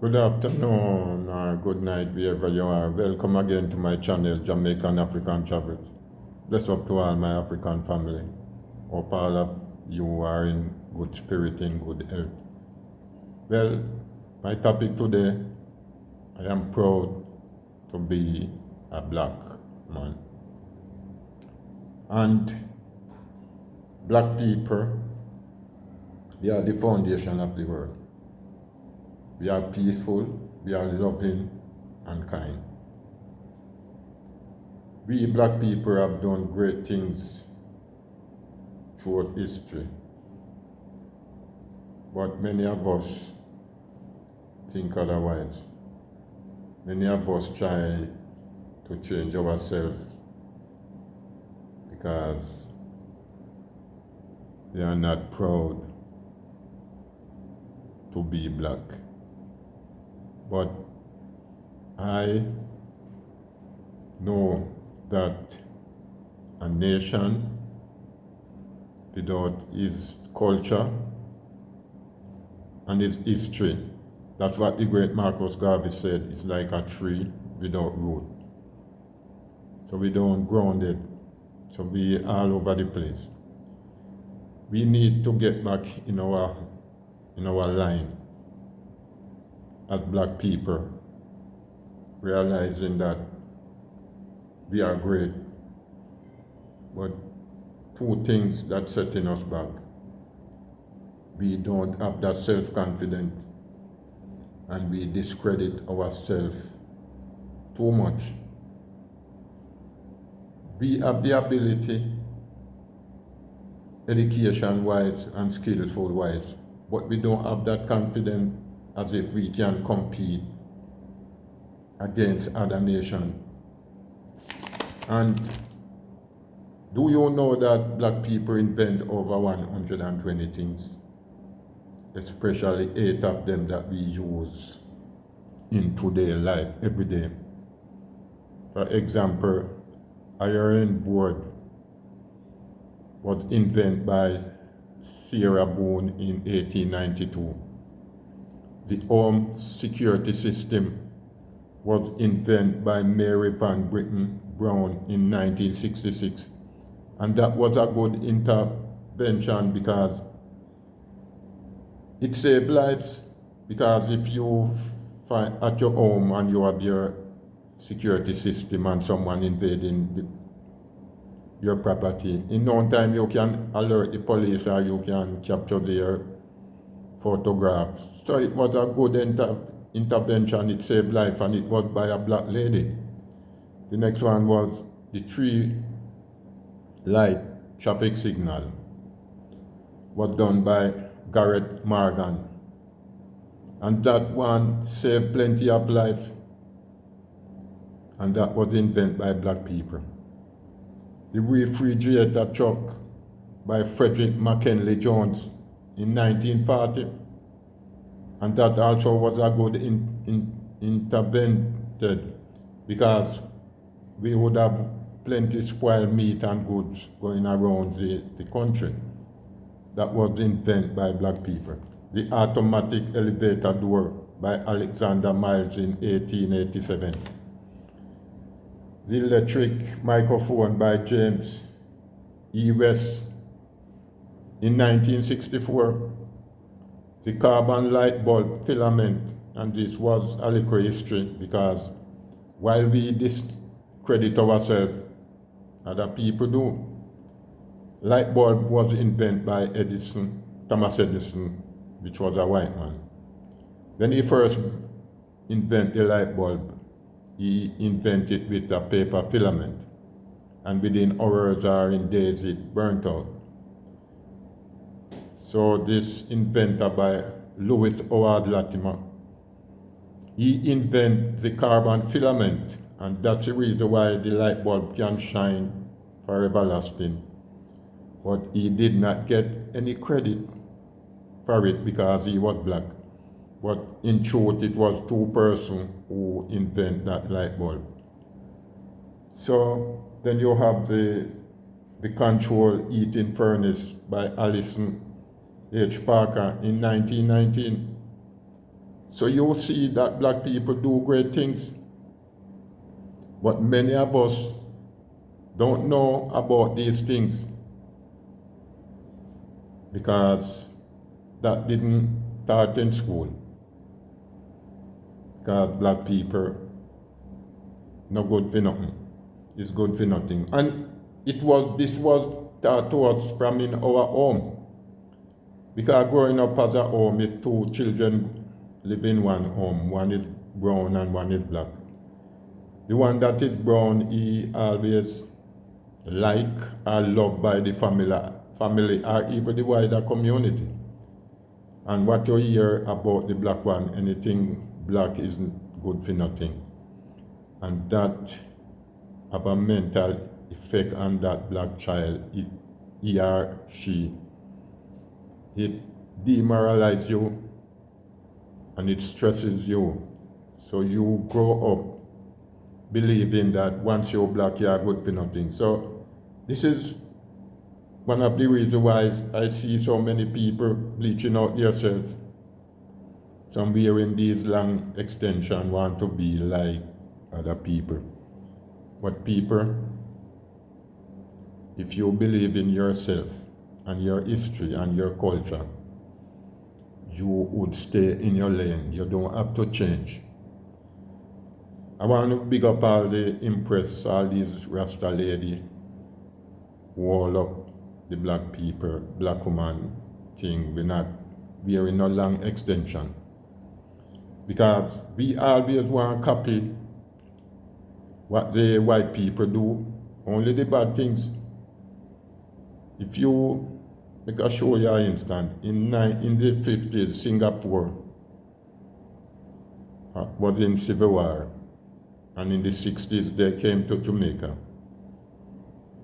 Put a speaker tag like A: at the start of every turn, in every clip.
A: Good afternoon or good night, wherever you are. Welcome again to my channel, Jamaican African Travels. Bless up to all my African family. Hope all of you are in good spirit, in good health. Well, my topic today, I am proud to be a black man. And black people, we are the foundation of the world. We are peaceful, we are loving and kind. We black people have done great things throughout history, but many of us think otherwise. Many of us try to change ourselves because we are not proud to be black. But I know that a nation without its culture and its history, that's what the great Marcus Garvey said, is like a tree without root. So we don't ground it, so we all over the place. We need to get back in our line as black people, realizing that we are great, but two things that setting us back. We don't have that self-confidence and we discredit ourselves too much. We have the ability, education-wise and skillful-wise, but we don't have that confidence as if we can compete against other nations. And do you know that black people invent over 120 things? Especially 8 of them that we use in today's life every day. For example, iron board was invented by Sarah Boone in 1892. The home security system was invented by Mary Van Britten Brown in 1966. And that was a good intervention because it saved lives. Because if you find at your home and you have your security system and someone invading your property, in no time you can alert the police or you can capture their photographs. So it was a good intervention, it saved life, and it was by a black lady. The next one was the 3 light traffic signal, was done by Garrett Morgan. And that one saved plenty of life, and that was invented by black people. The refrigerator truck by Frederick McKinley Jones in 1940, and that also was a good intervention because we would have plenty spoiled meat and goods going around the country. That was invented by black people. The automatic elevator door by Alexander Miles in 1887. The electric microphone by James E. West in 1964. The carbon light bulb filament, and this was a little history because while we discredit ourselves, other people do. Light bulb was invented by Thomas Edison, which was a white man. When he first invented the light bulb, he invented with a paper filament, and within hours or in days it burnt out. So this inventor by Lewis Howard Latimer, he invented the carbon filament, and that's the reason why the light bulb can shine for everlasting. But he did not get any credit for it because he was black. But in truth, it was 2 persons who invented that light bulb. So then you have the control heating furnace by Allison H. Parker in 1919. So you see that black people do great things, but many of us don't know about these things because that didn't start in school. Because black people no good for nothing. It's good for nothing. And this was taught to us from in our home. Because growing up as a home, if two children live in one home, one is brown and one is black. The one that is brown, he always like or loved by the family or even the wider community. And what you hear about the black one, anything black isn't good for nothing. And that have a mental effect on that black child, he or she. It demoralizes you and it stresses you. So you grow up believing that once you're black, you are good for nothing. So this is one of the reasons why I see so many people bleaching out themselves. Some wearing these long extensions want to be like other people. But people, if you believe in yourself and your history and your culture, you would stay in your lane. You don't have to change. I want to big up all the Impress, all these Rasta lady who all up the black people, black woman thing. We're not wearing no long extension. Because we always want to copy what the white people do, only the bad things. If you make a show you an instant, in the 50s, Singapore was in civil war, and in the 60s they came to Jamaica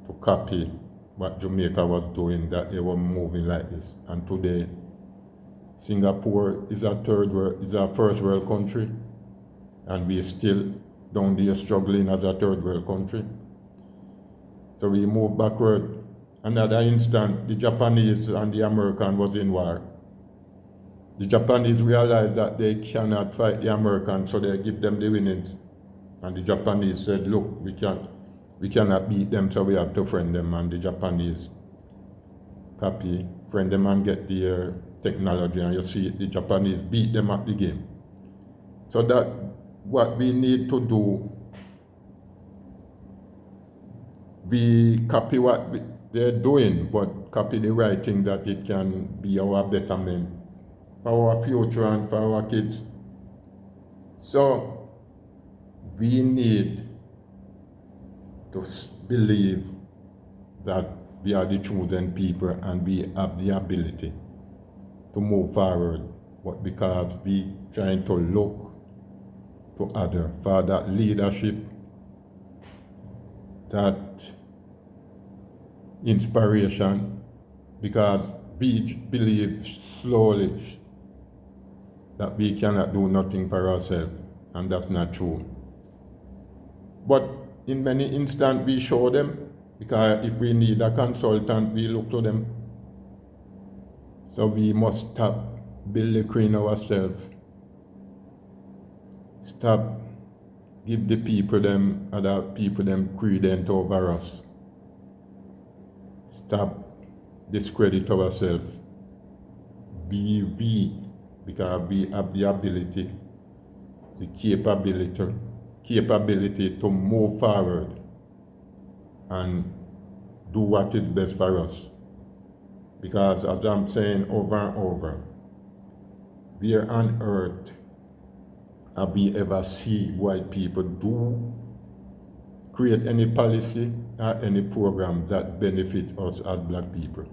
A: to copy what Jamaica was doing, that they were moving like this. And today, Singapore is a first world country, and we still down there struggling as a third world country. So we move backward. Another instant, the Japanese and the American was in war. The Japanese realized that they cannot fight the Americans, so they give them the winnings. And the Japanese said, look, we cannot beat them, so we have to friend them. And the Japanese friend them and get their technology, and you see the Japanese beat them at the game. So that what we need to do, we copy what they're doing, but copy the right thing, that it can be our betterment for our future and for our kids. So we need to believe that we are the chosen people and we have the ability to move forward, but because we trying to look to others for that leadership, that inspiration, because we believe slowly that we cannot do nothing for ourselves, and that's not true. But in many instances we show them, because if we need a consultant, we look to them. So we must stop belittling ourselves. Stop give the people them, other people them credence over us. Stop discredit ourselves. Be we, because we have the ability, the capability to move forward and do what is best for us. Because as I'm saying over and over, where on earth have we ever seen white people do create any policy or any program that benefit us as black people?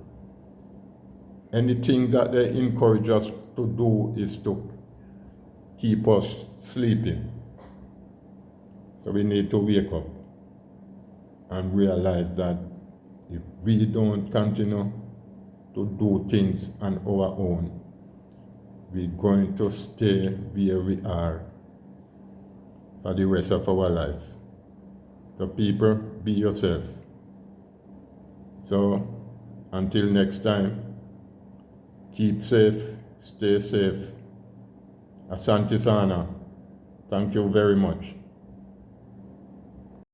A: Anything that they encourage us to do is to keep us sleeping. So we need to wake up and realize that if we don't continue to do things on our own, we're going to stay where we are for the rest of our life. So people, be yourself. So until next time, keep safe, stay safe, Asante sana. Thank you very much.